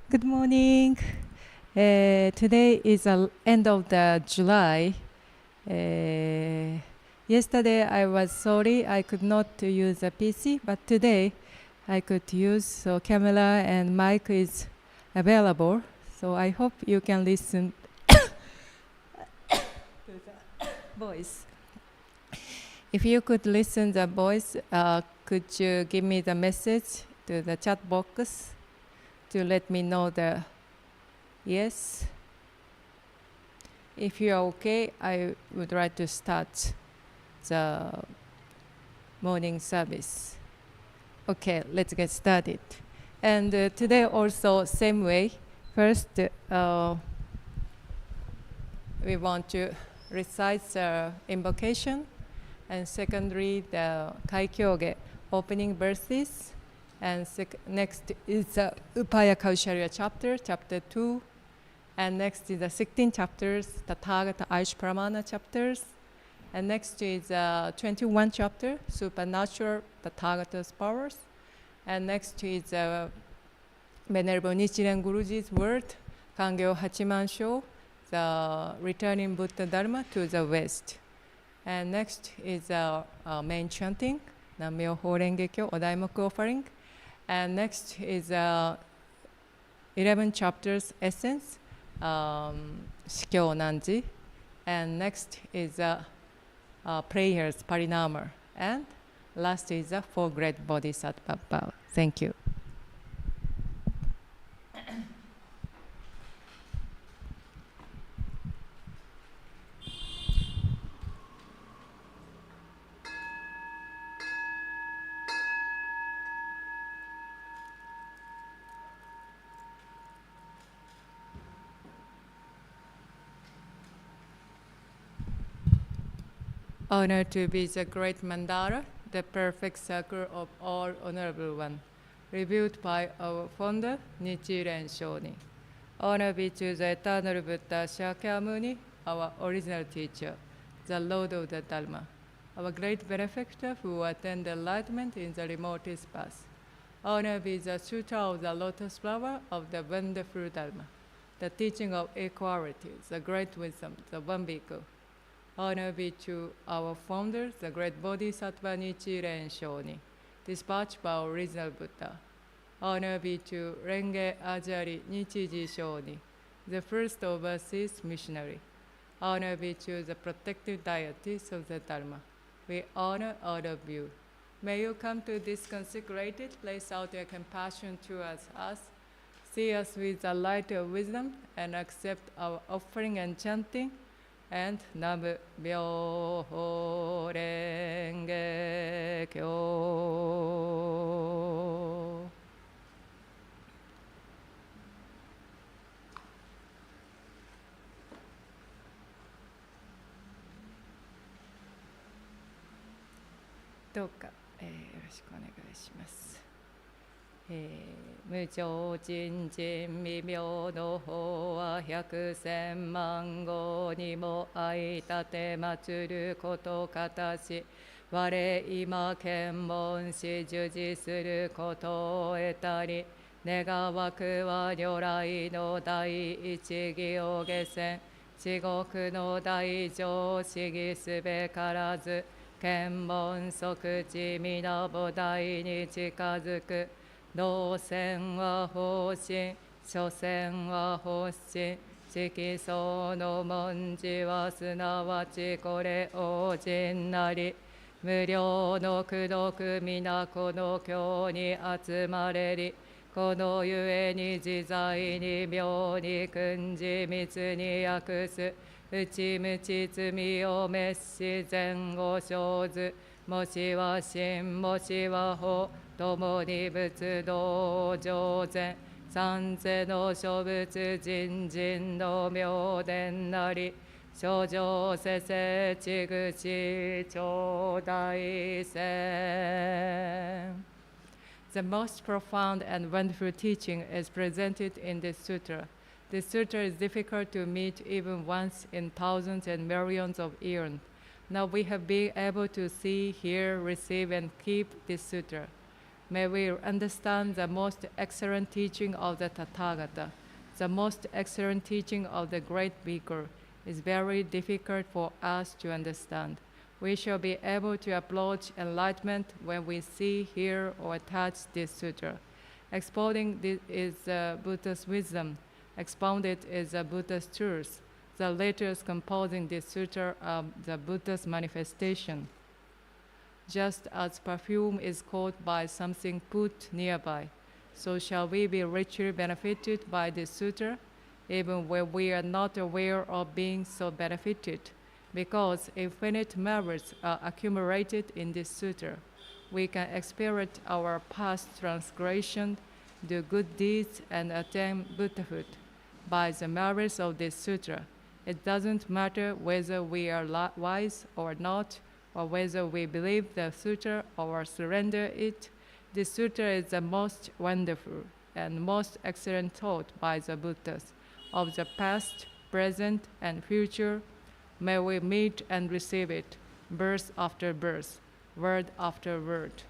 Good morning. Today is the end of the July. Yesterday I was sorry I could not use a PC, but today I could use, so camera and mic is available. So I hope you can listen to the voice. If you could listen the voice, could you give me the message to the chat box to let me know the yes? If you are okay, I would like to start the morning service. Okay, let's get started. And today also same way. First, we want to recite the invocation, and secondly, the Kaikyoge opening verses. And next is the Upaya Kausharya chapter, chapter 2. And next is the 16 chapters, Tathagata Aish Pramana chapters. And next is 21 chapter, Supernatural Tathagata's powers. And next is Venerable Nichiren Guruji's word, Kangyo Hachiman Sho, the returning Buddha Dharma to the West. And next is main chanting, Nam-myoho Renge Kyo, or daimoku offering. And next is 11 chapters essence, Shikyo Nanji. And next is prayers, Parinama. And last is the 4 great bodhisattva power. Thank you. Honor to be the great mandala, the perfect circle of all honorable one, revealed by our founder, Nichiren Shonin. Honor be to the eternal Buddha Shakyamuni, our original teacher, the Lord of the Dharma, our great benefactor who attained enlightenment in the remotest past. Honor be the Sutra of the Lotus flower of the wonderful Dharma, the teaching of equality, the great wisdom, the one vehicle. Honor be to our founder, the great Bodhisattva Nichiren Shonin, dispatched by our original Buddha. Honor be to Renge Ajari Nichiji Shonin, the first overseas missionary. Honor be to the protective deities of the Dharma. We honor all of you. May you come to this consecrated place out your compassion towards us, see us with the light of wisdom, and accept our offering and chanting. And Nam-myoho Renge Kyo. Doうか、よろしくお願いします。無常人人未明の法は百千万号にも相立て祀ることかたし、我今検問し従事することを得たり、願わくは如来の第一義を下船、至極の大乗思議すべからず、検問即知皆菩提に近づく。道線は方針、所詮は発心、色相の文字はすなわちこれ王人なり、無量の功徳皆この経に集まれり、このゆえに自在に妙に訓示密に訳す、内無知罪を滅し前後生ず、もしは真もしは法、共に仏道上善、三世の諸仏人人の妙伝なり、諸上世世地口頂戴戦。The most profound and wonderful teaching is presented in this sutra. This sutra is difficult to meet even once in thousands and millions of eons. Now we have been able to see, hear, receive, and keep this sutra. May we understand the most excellent teaching of the Tathagata. The most excellent teaching of the great Bhikkhu is very difficult for us to understand. We shall be able to approach enlightenment when we see, hear, or touch this sutra. Expounding this is the Buddha's wisdom. Expounded is the Buddha's truth. The letters composing this sutra are the Buddha's manifestation. Just as perfume is caught by something put nearby, so shall we be richly benefited by this sutra, even when we are not aware of being so benefited, because infinite merits are accumulated in this sutra. We can expiate our past transgression, do good deeds, and attain Buddhahood by the merits of this sutra. It doesn't matter whether we are wise or not, or whether we believe the sutra or surrender it. This sutra is the most wonderful and most excellent taught by the Buddhas of the past, present, and future. May we meet and receive it, birth after birth, word after word.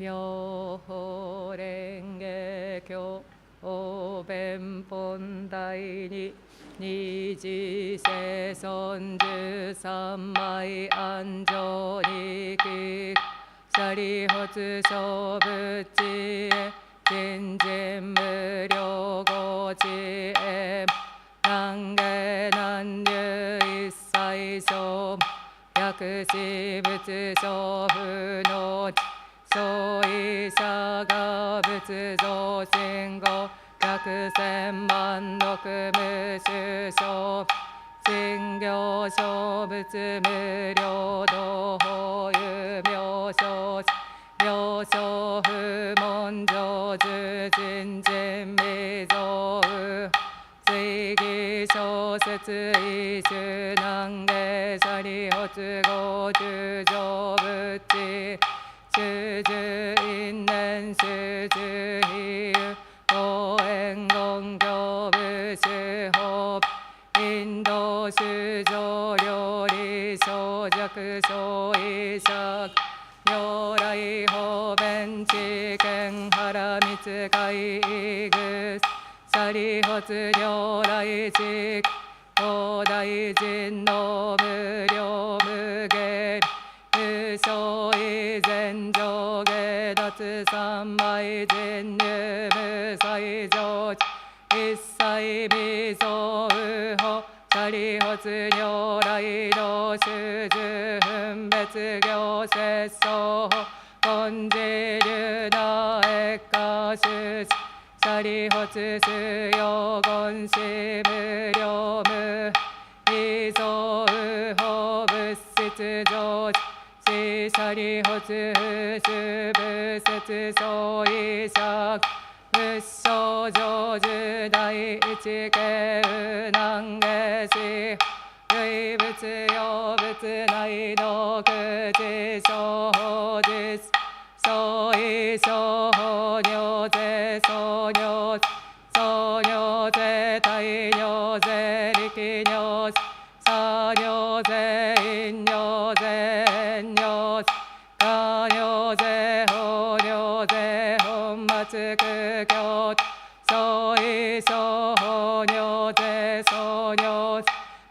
妙法蓮華経応弁本大に二次世尊13枚安常にき舎利発小仏へ人人無量語知へ難下難入一切相薬師仏小不能相違者が仏像信号百千万六無種小信行小仏無量道法有妙小妙小不問成就人人未造随義小説一種難下舎利発語十上仏知修十因縁修十比喩応援言行部修法引導修上料理小弱小異作如来法弁知見原密会具舎利発如来知東大臣の無量無下無相違前上下脱三昧前入無最上一切未造右法舎利発如来道修十分別行節相根治流那越下修舎利発修行根師無量無異造右法物質上舎利発修仏説相違釈仏性成就第一形右難下師唯仏用仏内道口知正法実相違相法如是相如相如是大如是力如是差如是因如是縁如是果如是法如是本末空教相違相法如是相如是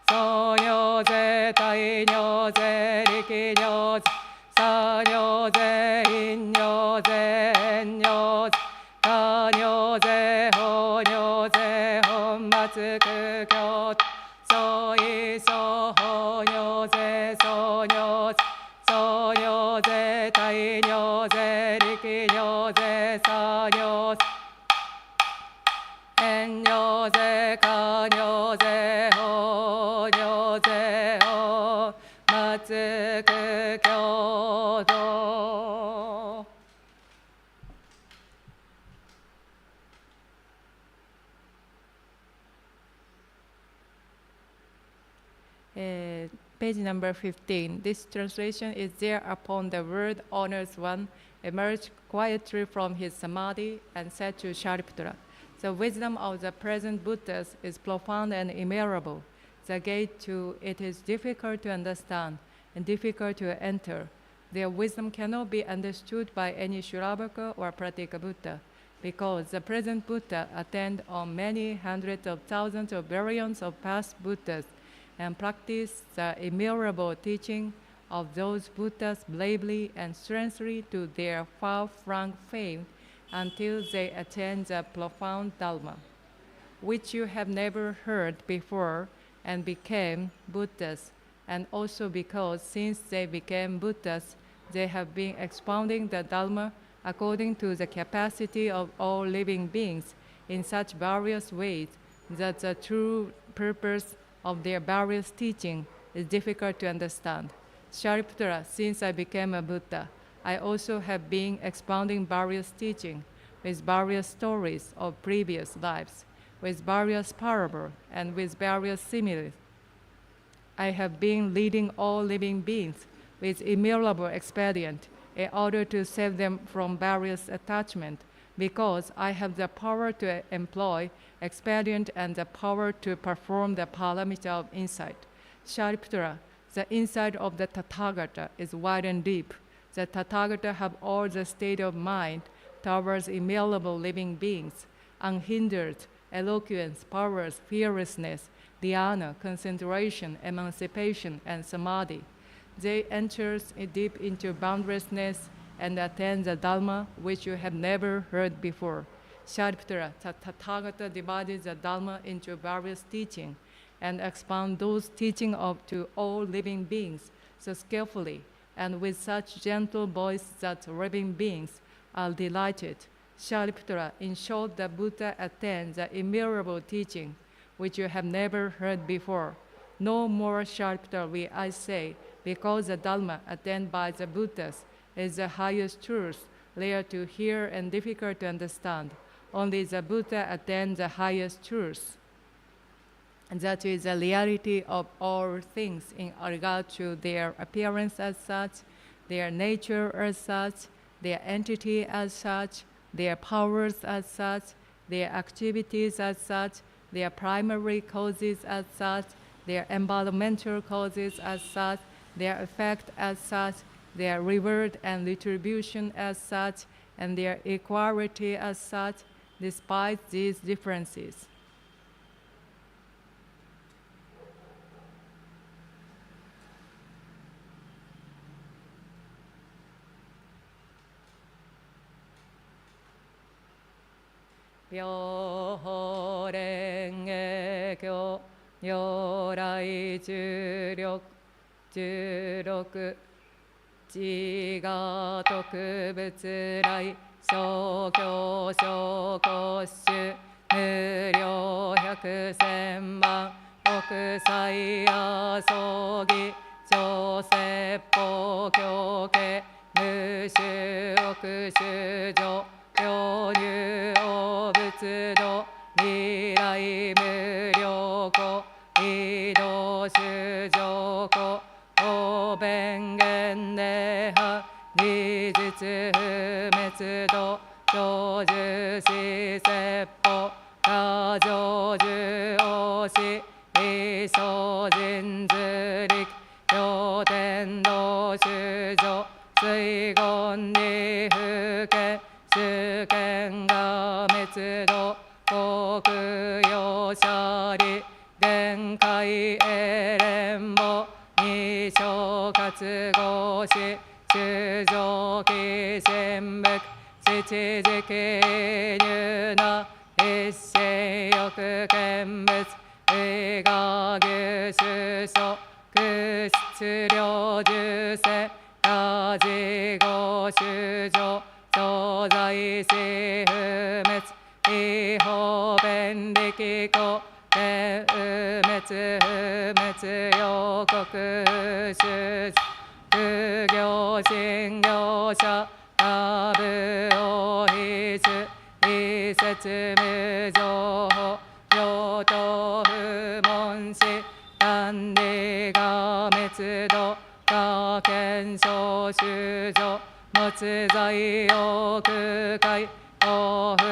相如是大如是力如是差如是因如是縁如是果如是法如是本末空教相違相法如是相如是相如是大如是力如是差如是縁如是果如是法如是本末空 Page number 15. This translation is there upon the word honors one emerged quietly from his samadhi and said to Shariputra, the wisdom of the present Buddhas is profound and immeasurable. The gate to it is difficult to understand and difficult to enter. Their wisdom cannot be understood by any Shravaka or Pratika Buddha, because the present Buddha attend on many hundreds of thousands of billions of past Buddhas and practice the immeasurable teaching of those Buddhas bravely and strengthfully to their far-flung fame until they attain the profound Dharma, which you have never heard before and became Buddhas, and also because since they became Buddhas, they have been expounding the Dharma according to the capacity of all living beings in such various ways that the true purpose of their various teaching is difficult to understand. Shariputra, since I became a Buddha, I also have been expounding various teaching with various stories of previous lives, with various parables, and with various similes. I have been leading all living beings with immeasurable expedient in order to save them from various attachment, because I have the power to employ expedient and the power to perform the paramita of insight. Shariputra, the insight of the Tathagata is wide and deep. The Tathagata have all the state of mind towards immeasurable living beings, unhindered eloquence, powers, fearlessness, dhyana, concentration, emancipation, and samadhi. They enter deep into boundlessness and attain the Dharma which you have never heard before. Shariputra, the Tathagata divided the Dharma into various teachings and expound those teachings to all living beings so skillfully and with such gentle voice that living beings are delighted. Shariputra, in short, the Buddha attained the immeasurable teaching which you have never heard before. No more, Shariputra, will I say, because the Dharma attained by the Buddhas is the highest truth, rare to hear and difficult to understand. Only the Buddha attained the highest truth. And that is the reality of all things in regard to their appearance as such, their nature as such, their entity as such, their powers as such, their activities as such, their primary causes as such, their environmental causes as such, their effect as such, their reward and retribution as such, and their equality as such, despite these differences. Byo renge kyo nyorai juroku jiga tokubutsu rai shokyo shokoshu muryo hyakusenban okusai asogi joseppo kyoke mushu okushujo Yonyu obutsudo nirai muryoko ido shujoko obengen neha nijutsu fumetsudo joju shi seppo kajoju oshi iso jinzurik yoten do shujo suigon ni fuken 主権が滅度国用者利限界エレンボ二小活合し中上期神仏父時期入な一心欲見物威我牛主所空質量重世家事後主上東西四不滅異法弁力故天不滅不滅両国主不行信行者他部を必須異説無情法両党不問し万里が滅度が検証修助持在欲界幸福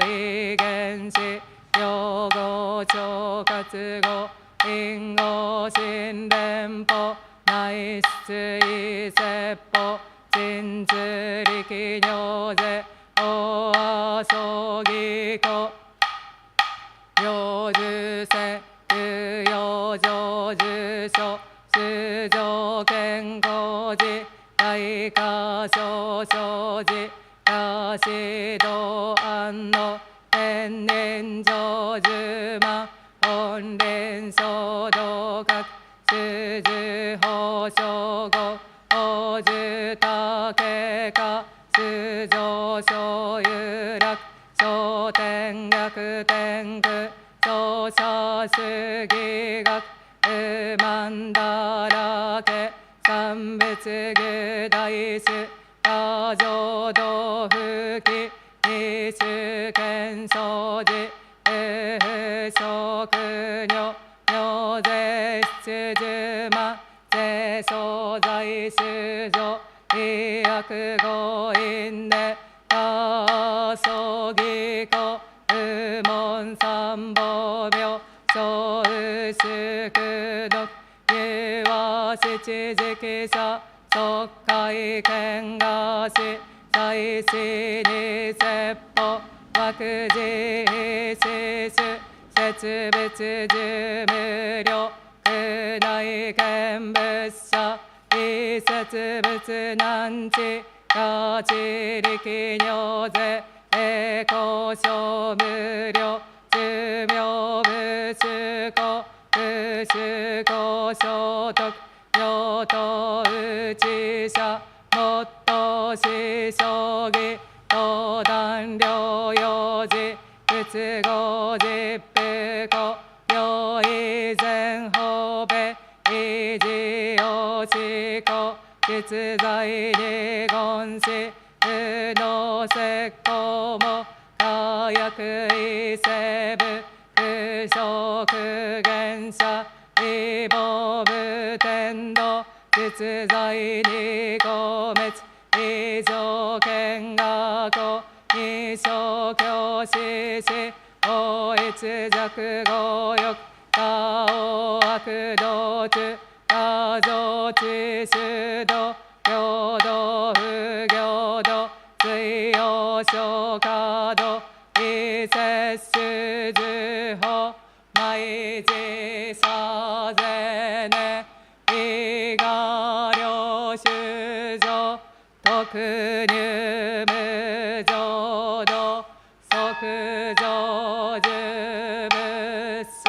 異原子用語超活語因語心連法内出異説法真実力尿税大遊戯語領受性有用上受所出場健康寺大化小生寺大指導案の天然上十万本連総道学主樹法称号法樹竹か出場小有楽小天学天狗小者主義学不満だらけ三仏具大師多浄土吹き二種見相寺不食女女税出十万税所在修助医薬語因で多葬儀故不問三宝病小薄苦毒有和七直者即会見がし祭祀に説法枠事施主設物事無料宮内見物者異設物難知ガチ力尿税交渉無料寿命無主公無主公所得用途内者もっとし将棋登壇療養時仏語実布語領以前法米維持用思考実在に言し不能石膏も火薬異生部不食原者異母無天道実在に個滅異常見学語二小教師し法一弱語欲他を悪道中他上知修道平等不平等水曜小華道異摂取受法毎時さぜね異我領修上特入無浄土即上十仏師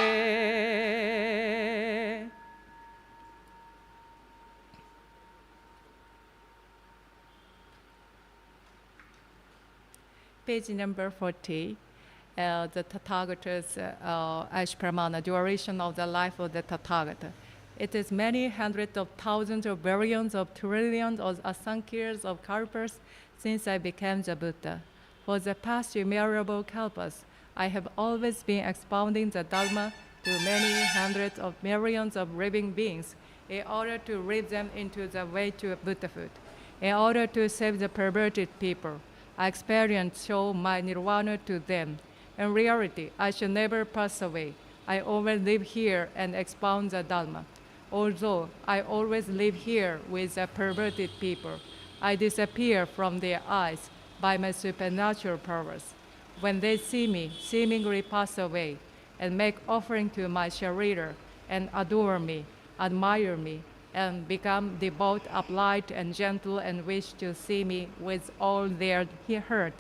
Page number 40, the Tathagata's Ashpramana, duration of the life of the Tathagata. It is many hundreds of thousands of billions of trillions of asankhya's of kalpas since I became the Buddha. For the past innumerable kalpas, I have always been expounding the Dharma to many hundreds of millions of living beings in order to lead them into the way to Buddhahood, in order to save the perverted people. I experience show my nirvana to them. In reality, I shall never pass away. I always live here and expound the Dharma. Although I always live here with the perverted people, I disappear from their eyes by my supernatural powers. When they see me, seemingly pass away, and make offering to my Sharira, and adore me, admire me, and become devout, upright, and gentle, and wish to see me with all their heart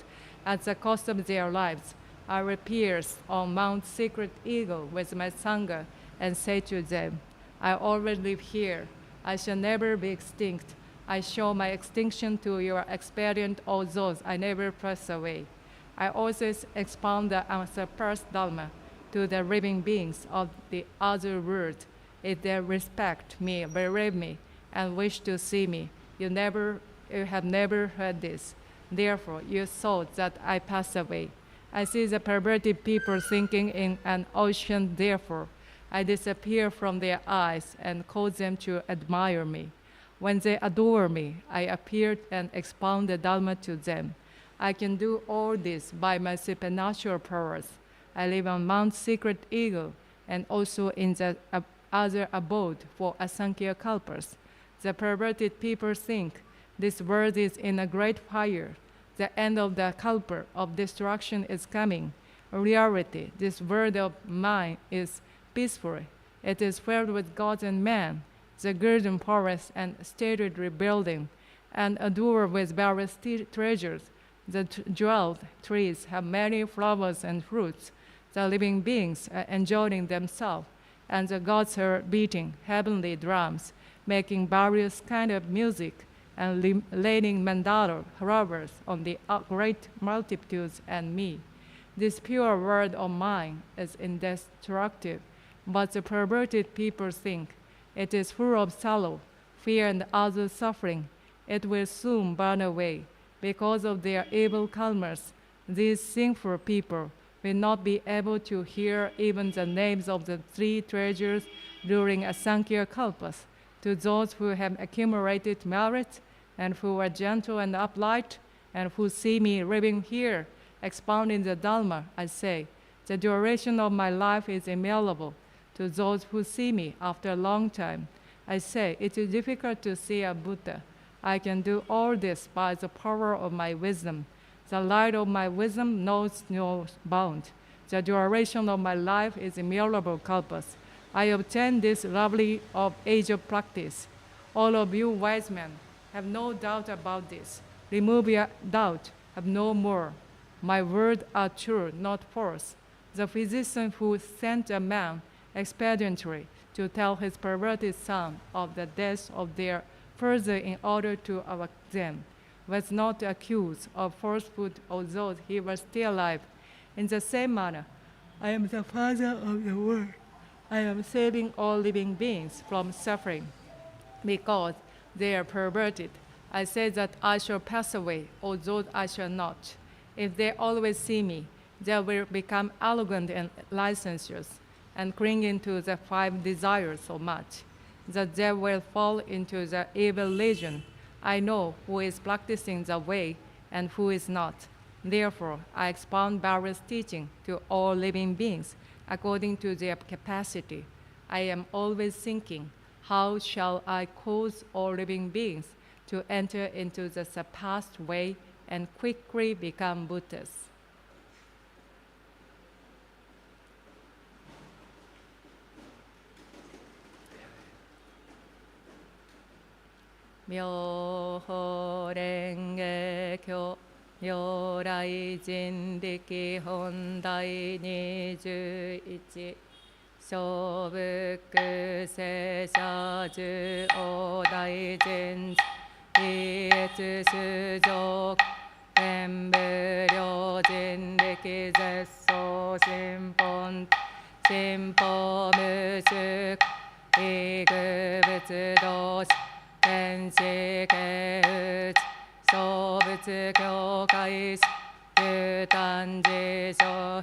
at the cost of their lives, I appear on Mount Secret Eagle with my Sangha and say to them, I always live here. I shall never be extinct. I show my extinction to your experience, all those I never pass away. I also expound the unsurpassed Dharma to the living beings of the other world. If they respect me, believe me, and wish to see me, you have never heard this. Therefore, you thought that I pass away. I see the perverted people sinking in an ocean, therefore. I disappear from their eyes and cause them to admire me. When they adore me, I appear and expound the Dharma to them. I can do all this by my supernatural powers. I live on Mount Secret Eagle and also in the other abode for Asankhya Kalpas. The perverted people think this world is in a great fire. The end of the kalpa of destruction is coming. In reality, this world of mine is peaceful. It is filled with gods and men, the golden forest and stated rebuilding, and adorned with various treasures. The jeweled trees have many flowers and fruits. The living beings are enjoying themselves, and the gods are beating heavenly drums, making various kind of music, and laying mandala flowers on the great multitudes and me. This pure word of mine is indestructible, but the perverted people think it is full of sorrow, fear, and other suffering. It will soon burn away. Because of their evil karmas, these sinful people will not be able to hear even the names of the three treasures during Asankhya Kalpas. To those who have accumulated merit and who are gentle and upright and who see me living here, expounding the Dharma, I say, the duration of my life is immutable. To those who see me after a long time, I say, it is difficult to see a Buddha. I can do all this by the power of my wisdom. The light of my wisdom knows no bound. The duration of my life is immutable kalpas. I obtained this lovely age of practice. All of you wise men have no doubt about this. Remove your doubt, have no more. My words are true, not false. The physician who sent a man expediently to tell his perverted son of the death of their father in order to avenge them was not accused of falsehood, although he was still alive. In the same manner, I am the Father of the world. I am saving all living beings from suffering because they are perverted. I say that I shall pass away, although I shall not. If they always see me, they will become arrogant and licentious and clinging to the five desires so much that they will fall into the evil legion. I know who is practicing the way and who is not. Therefore, I expound various teaching to all living beings according to their capacity. I am always thinking, how shall I cause all living beings to enter into the surpassed way and quickly become Buddhas? Myoho Renge Kyo Myo Rai Jin Riki Hondai 21 Shobuku Seisha Ju Odai Jin Ietsu Shujoku Tenbu Ryo Jin Riki Zetsu Shinpon Shinpo Mushuku Igu Butsu Doshi 天子系宇宙小仏教会師牛丹寺書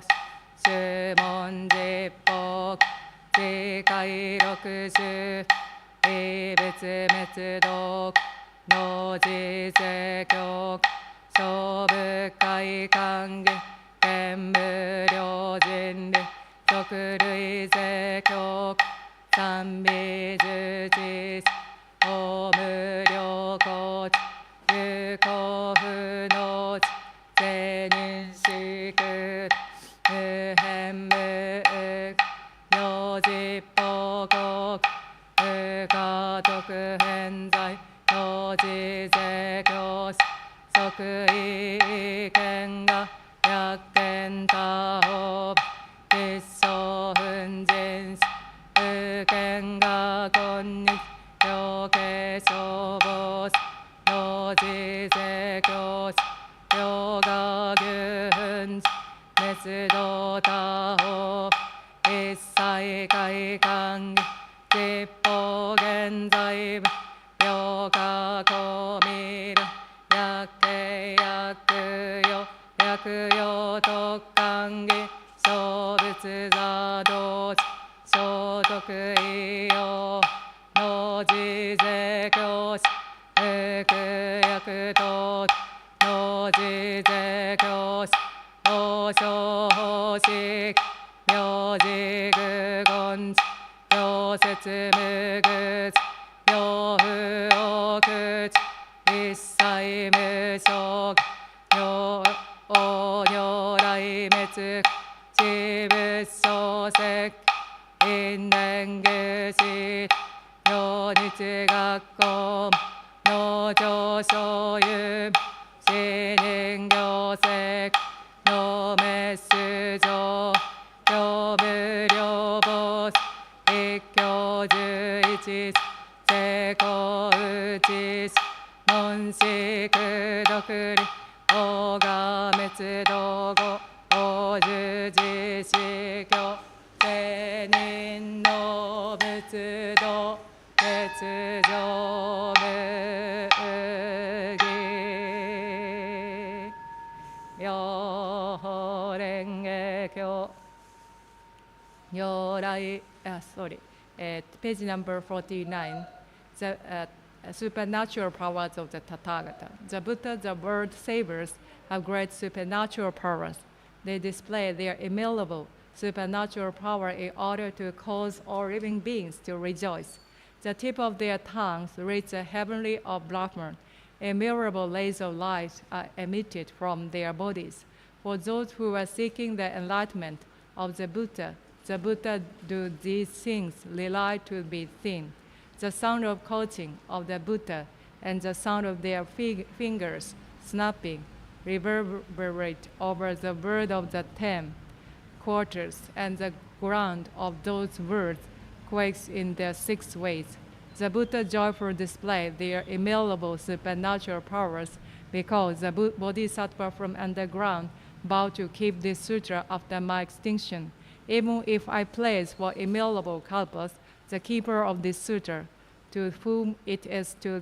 宗門実法自戒六種異仏滅毒の自世教小仏会官儀天無量人類俗類世教三美十字法無量光地有幸福の地全人四苦無変無垢妙実報告無家徳偏在の自世教師即意見が百見他法一層奮陣し無見が今日両家消防士の自世教師両が牛奮時滅道他法一切会館儀実法現在部両家公未分薬系薬用薬用特官儀小仏座道地小教得意用の自税教師服薬道の自税教師王将法式名字具言地行説無口行不王口一切無償如来滅自仏小石因縁具士如日学校の上昇有死人行石の滅主上業無量坊一教十一成功打ち門式独立法が滅道後法十字死教聖人の仏道仏上無義妙法蓮華経如来page number 49 the supernatural powers of the Tathagata. The Buddha, the world savers, have great supernatural powers. They display their immutable supernatural power in order to cause all living beings to rejoice. The tip of their tongues reach the heavenly of Brahman. Immeasurable rays of light are emitted from their bodies. For those who are seeking the enlightenment of the Buddha do these things rely to be seen. The sound of coaching of the Buddha and the sound of their fingers snapping reverberate over the world of the 10 quarters, and the ground of those words quakes in their 6 ways. The Buddha joyfully display their immutable supernatural powers because the Bodhisattva from underground vow to keep this sutra after my extinction. Even if I place for immutable kalpas the keeper of this sutra, to whom it is to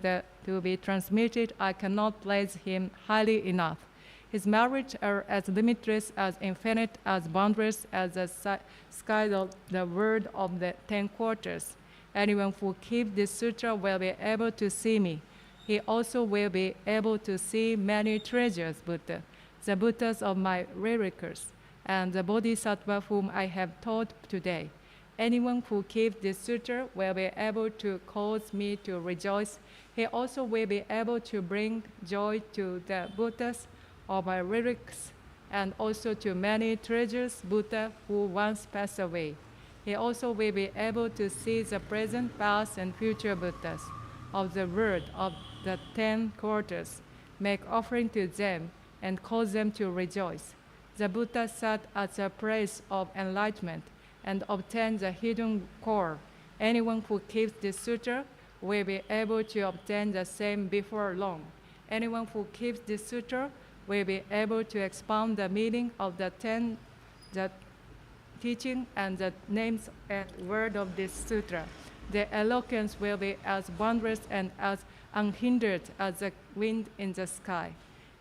be transmitted, I cannot place him highly enough. His merits are as limitless, as infinite, as boundless as the sky of the world of the 10 quarters. Anyone who keeps this sutra will be able to see me. He also will be able to see many treasures Buddha, the Buddhas of my lyrics, and the Bodhisattva whom I have taught today. Anyone who keeps this sutra will be able to cause me to rejoice. He also will be able to bring joy to the Buddhas of my lyrics, and also to many treasures Buddha who once passed away. He also will be able to see the present, past, and future Buddhas of the world of the 10 quarters, make offering to them, and cause them to rejoice. The Buddha sat at the place of enlightenment and obtained the hidden core. Anyone who keeps this sutra will be able to obtain the same before long. Anyone who keeps this sutra will be able to expound the meaning of the teaching and the names and word of this sutra. The eloquence will be as boundless and as unhindered as the wind in the sky.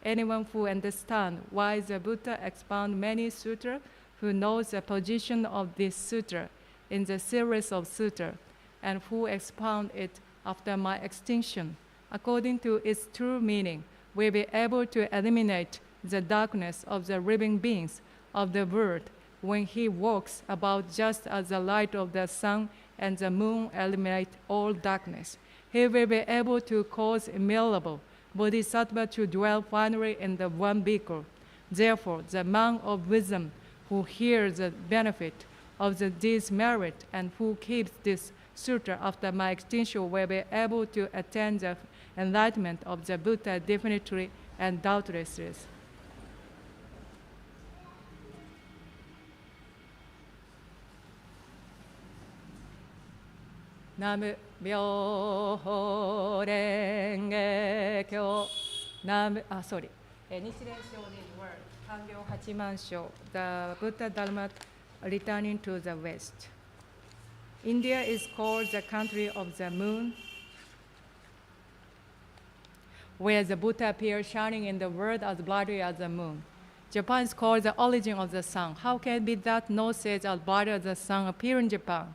Anyone who understands why the Buddha expound many sutras, who knows the position of this sutra in the series of sutras, and who expound it after my extinction, according to its true meaning, will be able to eliminate the darkness of the living beings of the world when he walks about, just as the light of the sun and the moon eliminate all darkness. He will be able to cause immutable Bodhisattva to dwell finally in the one being. Therefore, the man of wisdom who hears the benefit of this merit and who keeps this sutra after my extinction will be able to attain the enlightenment of the Buddha definitely and doubtlessly. Nam Myo Renge Kyo. Nichiren Shu word, Kangyo Hachiman Sho, the Buddha Dharma returning to the West. India is called the country of the moon, where the Buddha appears shining in the world as brightly as the moon. Japan is called the origin of the sun. How can it be that no sage as bright as the sun appear in Japan?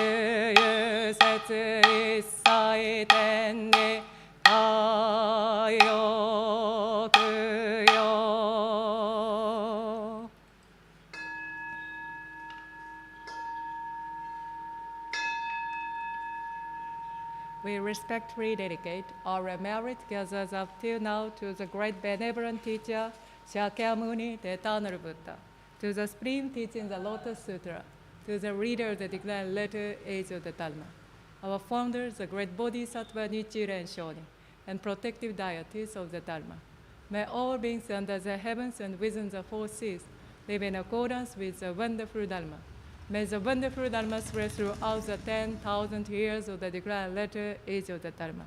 有説一切天に大欲よ。We respectfully dedicate our merit gathers up till now to the great benevolent teacher Shakyamuni, the eternal Buddha, to the supreme teaching the Lotus Sutra, to the reader of the declared letter age of the Dharma, our founder, the great Bodhisattva Nichiren Shu, and protective deities of the Dharma. May all beings under the heavens and within the four seas live in accordance with the wonderful Dharma. May the wonderful Dharma spread throughout the 10,000 years of the declared letter age of the Dharma.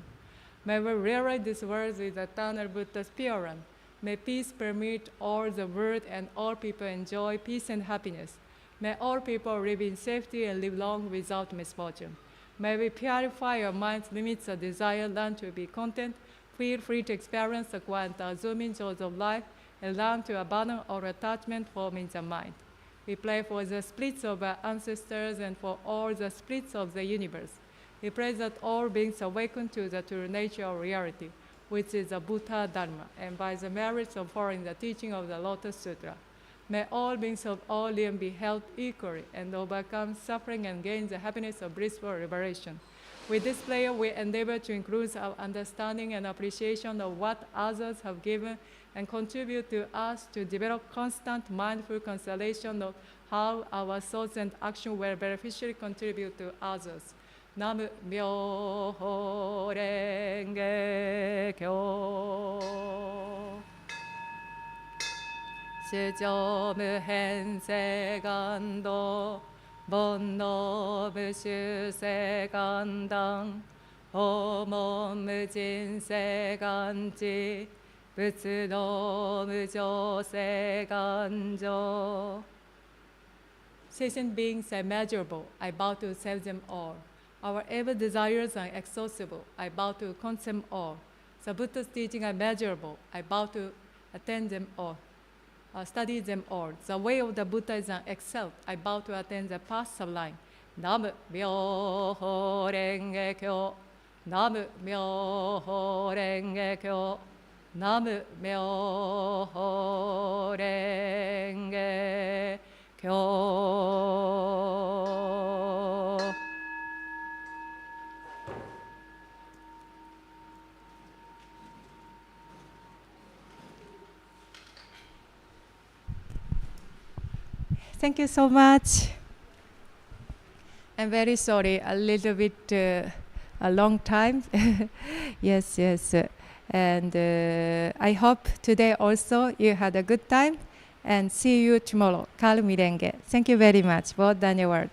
May we realize these words with the eternal Buddha's pure one. May peace permeate all the world and all people enjoy peace and happiness. May all people live in safety and live long without misfortune. May we purify our minds, limit the desire, learn to be content, feel free to experience the quiet, assuming joys of life, and learn to abandon all attachment forming the mind. We pray for the spirits of our ancestors and for all the spirits of the universe. We pray that all beings awaken to the true nature of reality, which is the Buddha Dharma, and by the merits of following the teaching of the Lotus Sutra. May all beings of all limbs be held equally and overcome suffering and gain the happiness of blissful liberation. With this prayer, we endeavor to increase our understanding and appreciation of what others have given and contribute to us to develop constant mindful consideration of how our thoughts and actions will beneficially contribute to others. Nam Myo Renge Kyo. 主上無変性願道煩悩無修正願断訪問無人性願知仏道無常性願情 Sentient beings are immeasurable. I bow to save them all. Our ever desires are inexhaustible. I bow to count them all. The Buddha's teaching are immeasurable. I bow to attend them all. Study them all. The way of the Buddha is excelled. I bow to attain the path sublime. Nam Myo Renge Kyo. Nam Myo Renge Kyo. Nam Myo Renge Kyo. Thank you so much. I'm very sorry, a little bit a long time. Yes. And I hope today also you had a good time and see you tomorrow. Kal Mirenge. Thank you very much. Bodh Dhanyawad.